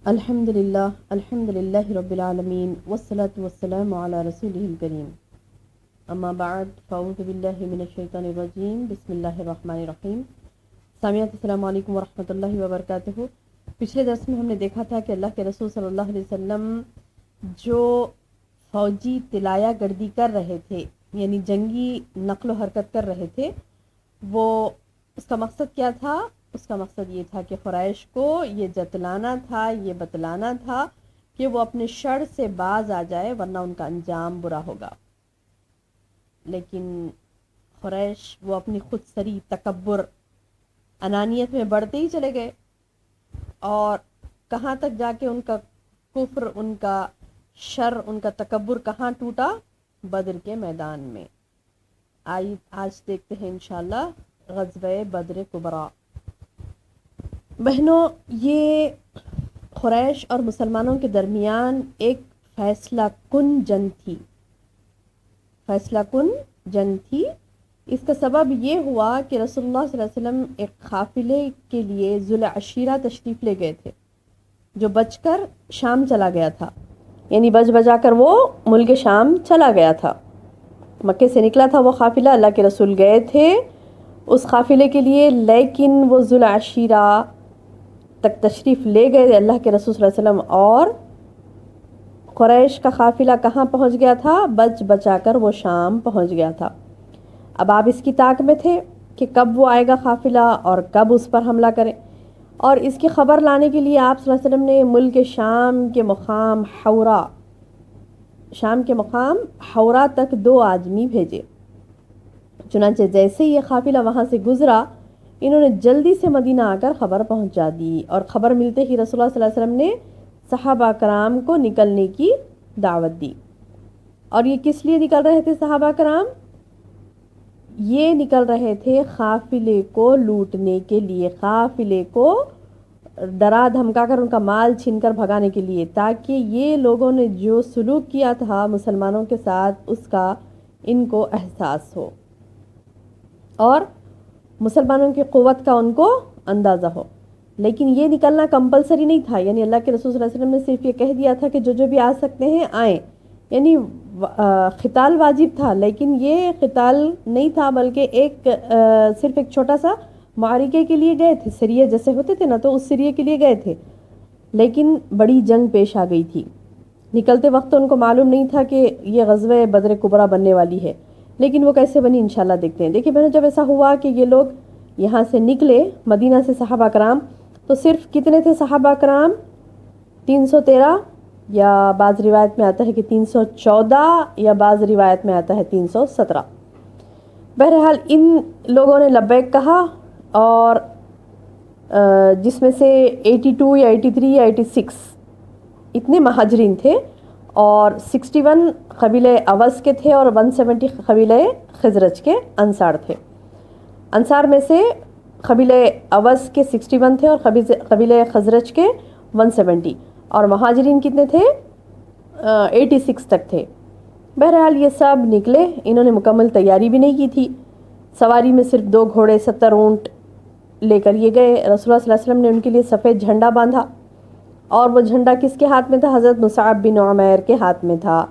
الحمد للہ رب العالمین والصلاة والسلام علی رسولہ الکریم اما بعد فاعوذ باللہ من الشیطان الرجیم بسم اللہ الرحمن الرحیم۔ سامعین السلام علیکم ورحمۃ اللہ وبرکاتہ۔ پچھلے درس میں ہم نے دیکھا تھا کہ اللہ کے رسول صلی اللہ علیہ وسلم جو فوجی طلایہ گردی کر رہے تھے، یعنی جنگی نقل و حرکت کر رہے تھے، وہ اس کا مقصد کیا تھا؟ اس کا مقصد یہ تھا کہ قریش کو یہ جتلانا تھا، یہ بتلانا تھا کہ وہ اپنے شر سے باز آ جائے، ورنہ ان کا انجام برا ہوگا۔ لیکن قریش وہ اپنی خود سری، تکبر، انانیت میں بڑھتے ہی چلے گئے، اور کہاں تک جا کے ان کا کفر، ان کا شر، ان کا تکبر کہاں ٹوٹا؟ بدر کے میدان میں۔ آج دیکھتے ہیں انشاءاللہ غزوہ بدر کبریٰ۔ بہنوں، یہ قریش اور مسلمانوں کے درمیان ایک فیصلہ کن جنگ تھی، فیصلہ کن جنگ تھی۔ اس کا سبب یہ ہوا کہ رسول اللہ صلی اللہ علیہ وسلم ایک قافلے کے لیے ذوالعشیرہ تشریف لے گئے تھے، جو بچ کر شام چلا گیا تھا، یعنی بج بجا کر وہ ملک شام چلا گیا تھا۔ مکے سے نکلا تھا وہ قافلہ، اللہ کے رسول گئے تھے اس قافلے کے لیے، لیکن وہ ذوالعشیرہ تک تشریف لے گئے اللہ کے رسول صلی اللہ علیہ وسلم، اور قریش کا قافلہ کہاں پہنچ گیا تھا؟ بچ بچا کر وہ شام پہنچ گیا تھا۔ اب آپ اس کی طاق میں تھے کہ کب وہ آئے گا قافلہ اور کب اس پر حملہ کریں، اور اس کی خبر لانے کے لیے آپ صلی اللہ علیہ وسلم نے ملک شام کے مقام حورا تک 2 آدمی بھیجے۔ چنانچہ جیسے یہ قافلہ وہاں سے گزرا، انہوں نے جلدی سے مدینہ آ کر خبر پہنچا دی، اور خبر ملتے ہی رسول اللہ صلی اللہ علیہ وسلم نے صحابہ کرام کو نکلنے کی دعوت دی۔ اور یہ کس لیے نکل رہے تھے صحابہ کرام؟ یہ نکل رہے تھے قافلے کو لوٹنے کے لیے، قافلے کو ڈرا دھمکا کر ان کا مال چھین کر بھگانے کے لیے، تاکہ یہ لوگوں نے جو سلوک کیا تھا مسلمانوں کے ساتھ اس کا ان کو احساس ہو، اور مسلمانوں کی قوت کا ان کو اندازہ ہو۔ لیکن یہ نکلنا کمپلسری نہیں تھا، یعنی اللہ کے رسول صلی اللہ علیہ وسلم نے صرف یہ کہہ دیا تھا کہ جو بھی آ سکتے ہیں آئیں، یعنی قتال واجب تھا، لیکن یہ قتال نہیں تھا، بلکہ صرف ایک چھوٹا سا معرکے کے لیے گئے تھے، سریے جیسے ہوتے تھے نا، تو اس سریے کے لیے گئے تھے، لیکن بڑی جنگ پیش آ گئی تھی۔ نکلتے وقت ان کو معلوم نہیں تھا کہ یہ غزوہ بدر کبریٰ بننے والی ہے، لیکن وہ کیسے بنی انشاءاللہ دیکھتے ہیں۔ دیکھیں بہنوں، جب ایسا ہوا کہ یہ لوگ یہاں سے نکلے مدینہ سے صحابہ کرام، تو صرف کتنے تھے صحابہ کرام؟ 313، یا بعض روایت میں آتا ہے کہ 314، یا بعض روایت میں آتا ہے 317۔ بہرحال ان لوگوں نے لبیک کہا، اور جس میں سے 82 یا 83 یا 86 اتنے مہاجرین تھے، اور 61 قبیلہ اوس کے تھے، اور 170 قبیلہ خزرج کے انصار تھے۔ انصار میں سے قبیلہ اوس کے 61 تھے، اور قبیلہ خزرج کے 170، اور مہاجرین کتنے تھے؟ 86 تک تھے۔ بہرحال یہ سب نکلے، انہوں نے مکمل تیاری بھی نہیں کی تھی، سواری میں صرف 2 گھوڑے، 70 اونٹ لے کر یہ گئے۔ رسول اللہ صلی اللہ علیہ وسلم نے ان کے لیے سفید جھنڈا باندھا، اور وہ جھنڈا کس کے ہاتھ میں تھا؟ حضرت مصعب بن عمیر کے ہاتھ میں تھا۔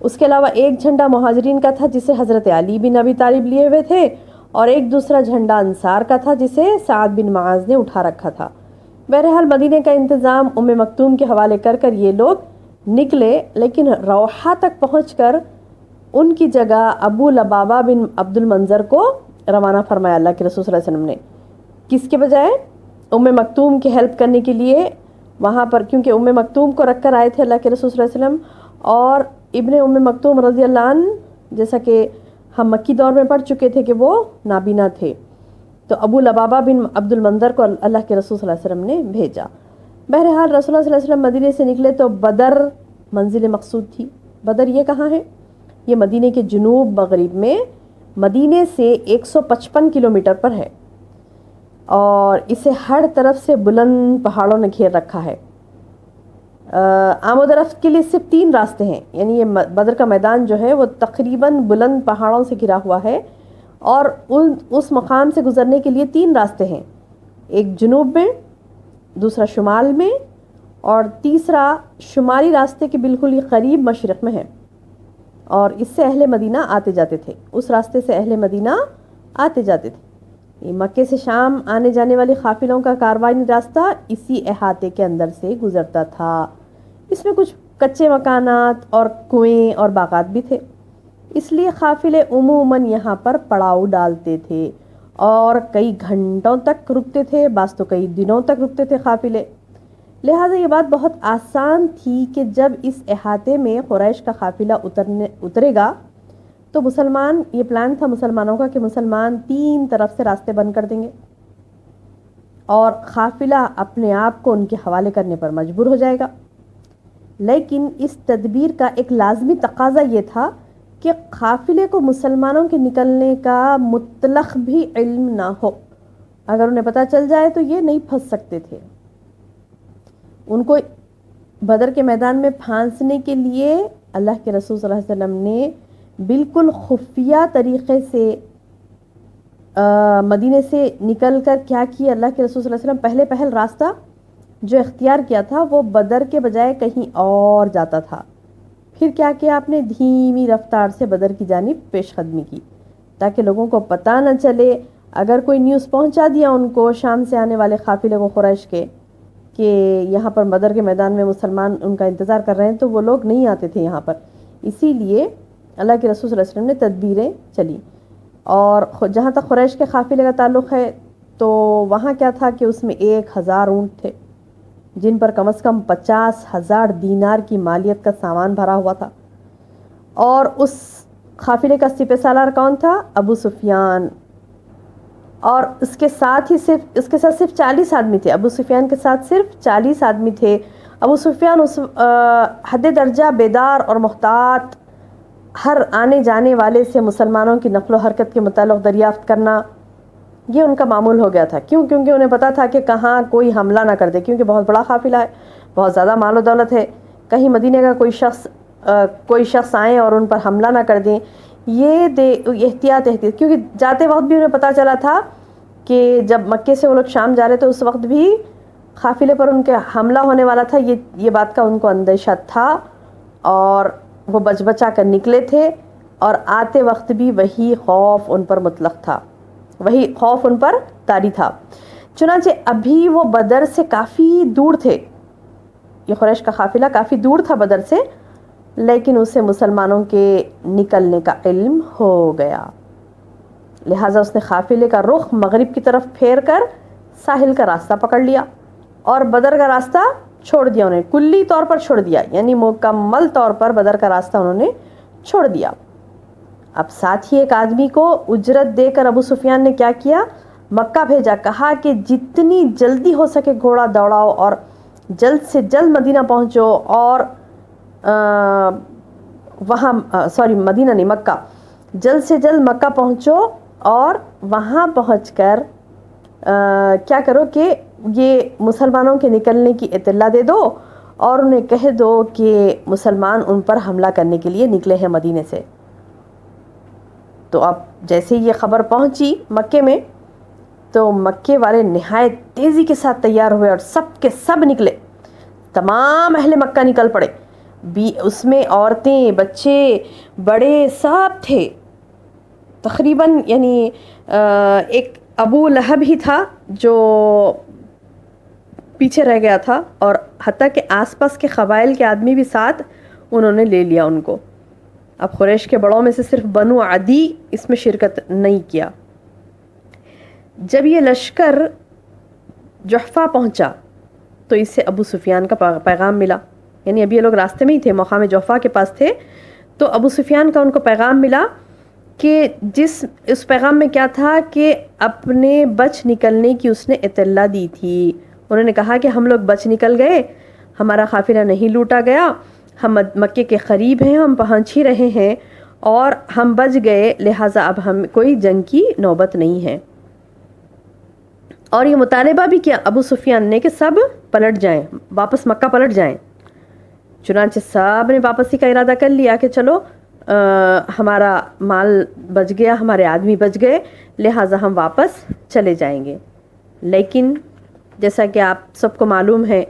اس کے علاوہ ایک جھنڈا مہاجرین کا تھا جسے حضرت علی بن ابی طالب لیے ہوئے تھے، اور ایک دوسرا جھنڈا انصار کا تھا جسے سعد بن معاذ نے اٹھا رکھا تھا۔ بہرحال مدینے کا انتظام ام مکتوم کے حوالے کر کر یہ لوگ نکلے، لیکن روحہ تک پہنچ کر ان کی جگہ ابو لبابہ بن عبد المنظر کو روانہ فرمایا اللہ کے رسول صلی اللہ علیہ وسلم نے۔ کس کے بجائے؟ ام مکتوم کی ہیلپ کرنے کے لیے وہاں پر، کیونکہ ام مکتوم کو رکھ کر آئے تھے اللہ کے رسول صلی اللہ علیہ وسلم، اور ابن ام مکتوم رضی اللہ عنہ جیسا کہ ہم مکی دور میں پڑھ چکے تھے کہ وہ نابینا تھے، تو ابو لبابہ بن عبد المنظر کو اللہ کے رسول صلی اللہ علیہ وسلم نے بھیجا۔ بہرحال رسول اللہ صلی اللہ علیہ وسلم مدینے سے نکلے تو بدر منزل مقصود تھی۔ بدر یہ کہاں ہے؟ یہ مدینے کے جنوب مغرب میں، مدینے سے 155 کلومیٹر پر ہے، اور اسے ہر طرف سے بلند پہاڑوں نے گھیر رکھا ہے۔ آمد و رفت کے لیے صرف 3 راستے ہیں، یعنی یہ بدر کا میدان جو ہے وہ تقریباً بلند پہاڑوں سے گھرا ہوا ہے، اور اس مقام سے گزرنے کے لیے 3 راستے ہیں، ایک جنوب میں، دوسرا شمال میں، اور تیسرا شمالی راستے کے بالکل ہی قریب مشرق میں ہے، اور اس سے اہل مدینہ آتے جاتے تھے، اس راستے سے اہل مدینہ آتے جاتے تھے۔ یہ مکے سے شام آنے جانے والے قافلوں کا کاروانی راستہ اسی احاطے کے اندر سے گزرتا تھا۔ اس میں کچھ کچے مکانات اور کنویں اور باغات بھی تھے، اس لیے قافلے عموماً یہاں پر پڑاؤ ڈالتے تھے اور کئی گھنٹوں تک رکتے تھے، بعض تو کئی دنوں تک رکتے تھے قافلے۔ لہٰذا یہ بات بہت آسان تھی کہ جب اس احاطے میں قریش کا قافلہ اترے گا تو مسلمان، یہ پلان تھا مسلمانوں کا کہ مسلمان 3 طرف سے راستے بند کر دیں گے اور قافلہ اپنے آپ کو ان کے حوالے کرنے پر مجبور ہو جائے گا۔ لیکن اس تدبیر کا ایک لازمی تقاضا یہ تھا کہ قافلے کو مسلمانوں کے نکلنے کا مطلق بھی علم نہ ہو، اگر انہیں پتہ چل جائے تو یہ نہیں پھنس سکتے تھے۔ ان کو بدر کے میدان میں پھانسنے کے لیے اللہ کے رسول صلی اللہ علیہ وسلم نے بالکل خفیہ طریقے سے مدینے سے نکل کر کیا کیا، اللہ کے رسول صلی اللہ علیہ وسلم پہل راستہ جو اختیار کیا تھا وہ بدر کے بجائے کہیں اور جاتا تھا۔ پھر کیا کیا آپ نے، دھیمی رفتار سے بدر کی جانب پیش قدمی کی تاکہ لوگوں کو پتہ نہ چلے۔ اگر کوئی نیوز پہنچا دیا ان کو شام سے آنے والے قافلے کو قریش کے کہ یہاں پر بدر کے میدان میں مسلمان ان کا انتظار کر رہے ہیں، تو وہ لوگ نہیں آتے تھے یہاں پر۔ اسی لیے اللہ کے رسول صلی اللہ علیہ وسلم نے تدبیریں چلی۔ اور جہاں تک قریش کے قافلے کا تعلق ہے تو وہاں کیا تھا کہ اس میں 1000 اونٹ تھے جن پر کم از کم 50,000 دینار کی مالیت کا سامان بھرا ہوا تھا، اور اس قافلے کا سپہ سالار کون تھا؟ ابو سفیان، اور اس کے ساتھ صرف 40 آدمی تھے۔ ابو سفیان کے ساتھ صرف 40 آدمی تھے۔ ابو سفیان اس حد درجہ بیدار اور محتاط، ہر آنے جانے والے سے مسلمانوں کی نقل و حرکت کے متعلق دریافت کرنا یہ ان کا معمول ہو گیا تھا۔ کیونکہ انہیں پتا تھا کہ کہاں کوئی حملہ نہ کر دے، کیونکہ بہت بڑا قافلہ ہے، بہت زیادہ مال و دولت ہے، کہیں مدینے کا کوئی شخص آئے اور ان پر حملہ نہ کر دیں۔ یہ احتیاط، کیونکہ جاتے وقت بھی انہیں پتا چلا تھا کہ جب مکے سے وہ لوگ شام جا رہے تو اس وقت بھی قافلے پر ان کے حملہ ہونے والا تھا، یہ بات کا ان کو اندیشہ تھا، اور وہ بچا کر نکلے تھے، اور آتے وقت بھی وہی خوف ان پر مطلق تھا، وہی خوف ان پر طاری تھا۔ چنانچہ ابھی وہ بدر سے کافی دور تھے، یہ قریش کا قافلہ کافی دور تھا بدر سے، لیکن اسے مسلمانوں کے نکلنے کا علم ہو گیا، لہٰذا اس نے قافلے کا رخ مغرب کی طرف پھیر کر ساحل کا راستہ پکڑ لیا اور بدر کا راستہ چھوڑ دیا، انہیں کلی طور پر چھوڑ دیا، یعنی مکمل طور پر بدر کا راستہ انہوں نے چھوڑ دیا۔ اب ساتھ ہی ایک آدمی کو اجرت دے کر ابو سفیان نے کیا کیا، مکہ بھیجا، کہا کہ جتنی جلدی ہو سکے گھوڑا دوڑاؤ اور جلد سے جلد مدینہ پہنچو، اور مدینہ نہیں، مکہ، جلد سے جلد مکہ پہنچو اور وہاں پہنچ کر کیا کرو کہ یہ مسلمانوں کے نکلنے کی اطلاع دے دو اور انہیں کہہ دو کہ مسلمان ان پر حملہ کرنے کے لیے نکلے ہیں مدینے سے۔ تو اب جیسے یہ خبر پہنچی مکے میں تو مکے والے نہایت تیزی کے ساتھ تیار ہوئے اور سب کے سب نکلے، تمام اہل مکہ نکل پڑے، اس میں عورتیں، بچے، بڑے سب تھے تقریباً، یعنی ایک ابو لہب ہی تھا جو پیچھے رہ گیا تھا، اور حتیٰ کہ آس پاس کے قبائل کے آدمی بھی ساتھ انہوں نے لے لیا ان کو۔ اب قریش کے بڑوں میں سے صرف بنو عدی اس میں شرکت نہیں کیا۔ جب یہ لشکر جحفہ پہنچا تو اس سے ابو سفیان کا پیغام ملا، یعنی ابھی یہ لوگ راستے میں ہی تھے، مقام جحفہ کے پاس تھے، تو ابو سفیان کا ان کو پیغام ملا کہ اس پیغام میں کیا تھا کہ اپنے بچ نکلنے کی اس نے اطلاع دی تھی۔ انہوں نے کہا کہ ہم لوگ بچ نکل گئے، ہمارا قافلہ نہیں لوٹا گیا، ہم مکے کے قریب ہیں، ہم پہنچ ہی رہے ہیں اور ہم بچ گئے، لہٰذا اب ہم کوئی جنگ کی نوبت نہیں ہے۔ اور یہ مطالبہ بھی کیا ابو سفیان نے کہ سب پلٹ جائیں، واپس مکہ پلٹ جائیں۔ چنانچہ سب نے واپسی کا ارادہ کر لیا کہ چلو ہمارا مال بچ گیا، ہمارے آدمی بچ گئے، لہٰذا ہم واپس چلے جائیں گے۔ لیکن جیسا کہ آپ سب کو معلوم ہے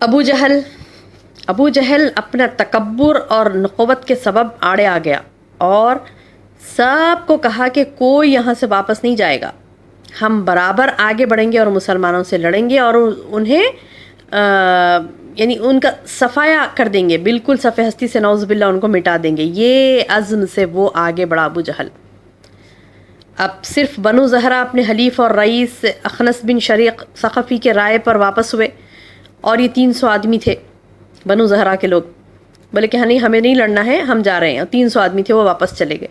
ابو جہل اپنا تکبر اور نخوت کے سبب آڑے آ گیا اور سب کو کہا کہ کوئی یہاں سے واپس نہیں جائے گا، ہم برابر آگے بڑھیں گے اور مسلمانوں سے لڑیں گے اور انہیں یعنی ان کا صفایا کر دیں گے، بالکل صفحہ ہستی سے نعوذ باللہ ان کو مٹا دیں گے۔ یہ عزم سے وہ آگے بڑھا ابو جہل۔ اب صرف بنو زہرہ اپنے حلیف اور رئیس اخنس بن شریق ثقفی کے رائے پر واپس ہوئے، اور یہ 300 آدمی تھے بنو زہرہ کے لوگ، بولے کہ نہیں ہمیں نہیں لڑنا ہے، ہم جا رہے ہیں، 300 آدمی تھے وہ واپس چلے گئے۔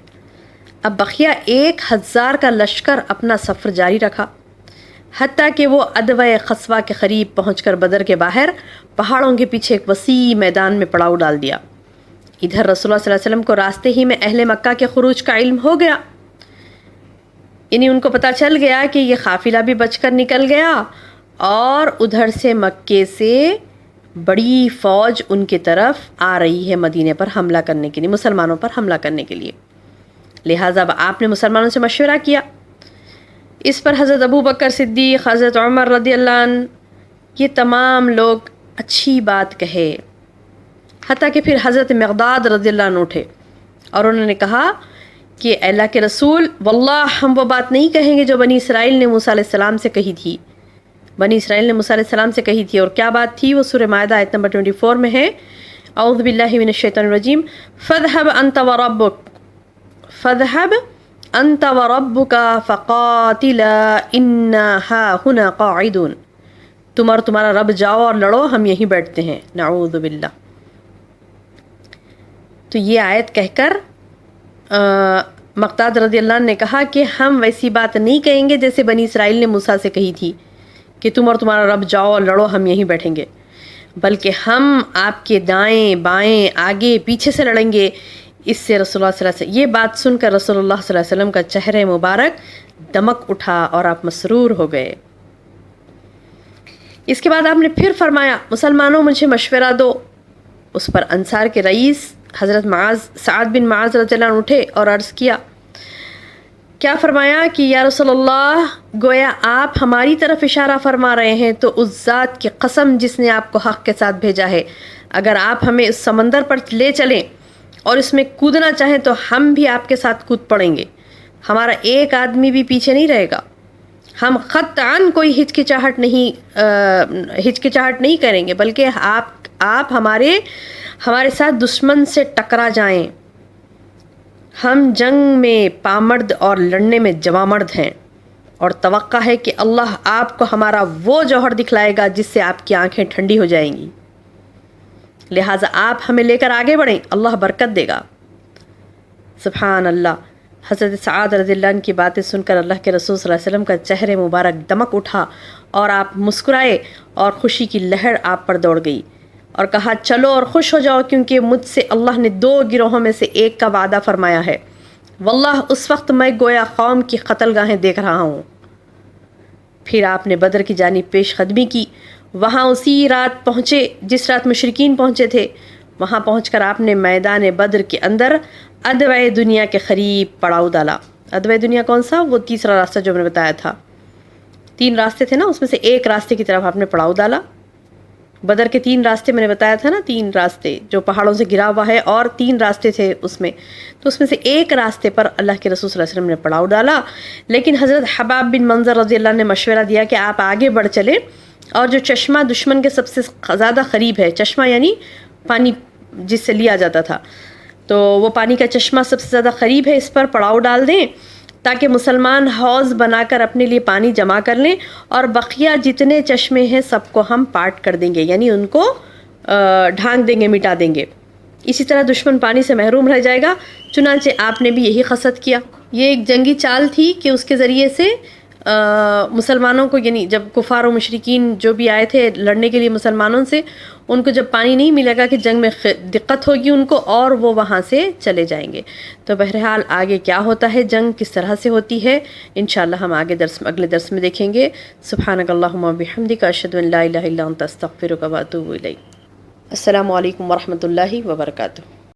اب بقیہ 1000 کا لشکر اپنا سفر جاری رکھا، حتیٰ کہ وہ ادوہ خصوہ کے قریب پہنچ کر بدر کے باہر پہاڑوں کے پیچھے ایک وسیع میدان میں پڑاؤ ڈال دیا۔ ادھر رسول اللہ صلی اللہ علیہ وسلم کو راستے ہی میں اہل مکہ کے خروج کا علم ہو گیا، یعنی ان کو پتہ چل گیا کہ یہ قافلہ بھی بچ کر نکل گیا اور ادھر سے مکے سے بڑی فوج ان کی طرف آ رہی ہے مدینے پر حملہ کرنے کے لیے، مسلمانوں پر حملہ کرنے کے لیے۔ لہٰذا اب آپ نے مسلمانوں سے مشورہ کیا۔ اس پر حضرت ابو بکر صدیق، حضرت عمر رضی اللہ عنہ، یہ تمام لوگ اچھی بات کہے، حتیٰ کہ پھر حضرت مقداد رضی اللہ عنہ اٹھے اور انہوں نے کہا کہ اے اللہ کے رسول، واللہ ہم وہ بات نہیں کہیں گے جو بنی اسرائیل نے موسیٰ علیہ السلام سے کہی تھی۔ بنی اسرائیل نے موسیٰ علیہ السلام سے کہی تھی، اور کیا بات تھی؟ وہ سورہ مائدہ آیت نمبر 24 میں ہے، اعوذ باللہ من الشیطان الرجیم، فاذهب انت وربك فقاتلا انا هاهنا قاعدون، تم اور تمہارا رب جاؤ اور لڑو، ہم یہیں بیٹھتے ہیں، نعوذ باللہ۔ تو یہ آیت کہہ کر مقداد رضی اللہ عنہ نے کہا کہ ہم ویسی بات نہیں کہیں گے جیسے بنی اسرائیل نے موسیٰ سے کہی تھی کہ تم اور تمہارا رب جاؤ اور لڑو، ہم یہیں بیٹھیں گے، بلکہ ہم آپ کے دائیں بائیں آگے پیچھے سے لڑیں گے۔ اس سے رسول اللہ صلی اللہ علیہ وسلم، یہ بات سن کر رسول اللہ صلی اللہ علیہ وسلم کا چہرہ مبارک دمک اٹھا اور آپ مسرور ہو گئے۔ اس کے بعد آپ نے پھر فرمایا، مسلمانوں مجھے مشورہ دو۔ اس پر انصار کے رئیس حضرت سعد بن معاذ رضی اللہ عنہ اٹھے اور عرض کیا فرمایا کہ یا رسول اللہ، گویا آپ ہماری طرف اشارہ فرما رہے ہیں، تو اس ذات کی قسم جس نے آپ کو حق کے ساتھ بھیجا ہے، اگر آپ ہمیں اس سمندر پر لے چلیں اور اس میں کودنا چاہیں تو ہم بھی آپ کے ساتھ کود پڑیں گے، ہمارا ایک آدمی بھی پیچھے نہیں رہے گا، ہم قطعاً کوئی ہچکچاہٹ نہیں کریں گے، بلکہ آپ ہمارے ساتھ دشمن سے ٹکرا جائیں، ہم جنگ میں پامرد اور لڑنے میں جوامرد ہیں، اور توقع ہے کہ اللہ آپ کو ہمارا وہ جوہر دکھلائے گا جس سے آپ کی آنکھیں ٹھنڈی ہو جائیں گی، لہٰذا آپ ہمیں لے کر آگے بڑھیں، اللہ برکت دے گا۔ سبحان اللہ۔ حضرت سعد رضی اللہ عنہ کی باتیں سن کر اللہ کے رسول صلی اللہ علیہ وسلم کا چہرے مبارک دمک اٹھا اور آپ مسکرائے اور خوشی کی لہر آپ پر دوڑ گئی اور کہا، چلو اور خوش ہو جاؤ، کیونکہ مجھ سے اللہ نے 2 گروہوں میں سے ایک کا وعدہ فرمایا ہے، واللہ اس وقت میں گویا قوم کی قتل گاہیں دیکھ رہا ہوں۔ پھر آپ نے بدر کی جانب پیش قدمی کی، وہاں اسی رات پہنچے جس رات مشرکین پہنچے تھے، وہاں پہنچ کر آپ نے میدان بدر کے اندر ادوائے دنیا کے قریب پڑاؤ ڈالا۔ ادوائے دنیا کون سا؟ وہ تیسرا راستہ جو میں نے بتایا تھا، 3 راستے تھے نا، اس میں سے ایک راستے کی طرف آپ نے پڑاؤ ڈالا۔ بدر کے 3 راستے میں نے بتایا تھا نا، 3 راستے جو پہاڑوں سے گھرا ہوا ہے، اور 3 راستے تھے اس میں، تو اس میں سے ایک راستے پر اللہ کے رسول صلی اللہ علیہ وسلم نے پڑاؤ ڈالا، لیکن حضرت حباب بن منظر رضی اللہ عنہ نے مشورہ دیا کہ آپ آگے بڑھ چلیں، اور جو چشمہ دشمن کے سب سے زیادہ قریب ہے، چشمہ یعنی پانی جس سے لیا جاتا تھا، تو وہ پانی کا چشمہ سب سے زیادہ قریب ہے، اس پر پڑاؤ ڈال دیں تاکہ مسلمان حوض بنا کر اپنے لیے پانی جمع کر لیں، اور بقیہ جتنے چشمے ہیں سب کو ہم پاٹ کر دیں گے، یعنی ان کو ڈھانک دیں گے، مٹا دیں گے، اسی طرح دشمن پانی سے محروم رہ جائے گا۔ چنانچہ آپ نے بھی یہی قصد کیا۔ یہ ایک جنگی چال تھی کہ اس کے ذریعے سے مسلمانوں کو، یعنی جب کفار و مشرکین جو بھی آئے تھے لڑنے کے لیے مسلمانوں سے، ان کو جب پانی نہیں ملے گا کہ جنگ میں دقت ہوگی ان کو، اور وہ وہاں سے چلے جائیں گے۔ تو بہرحال آگے کیا ہوتا ہے، جنگ کس طرح سے ہوتی ہے، انشاءاللہ ہم اگلے درس میں دیکھیں گے۔ سبحانک اللہم و بحمدک، اشہد ان لا الہ الا انت، استغفرک و اتوب الیک۔ السلام علیکم ورحمۃ اللہ وبرکاتہ۔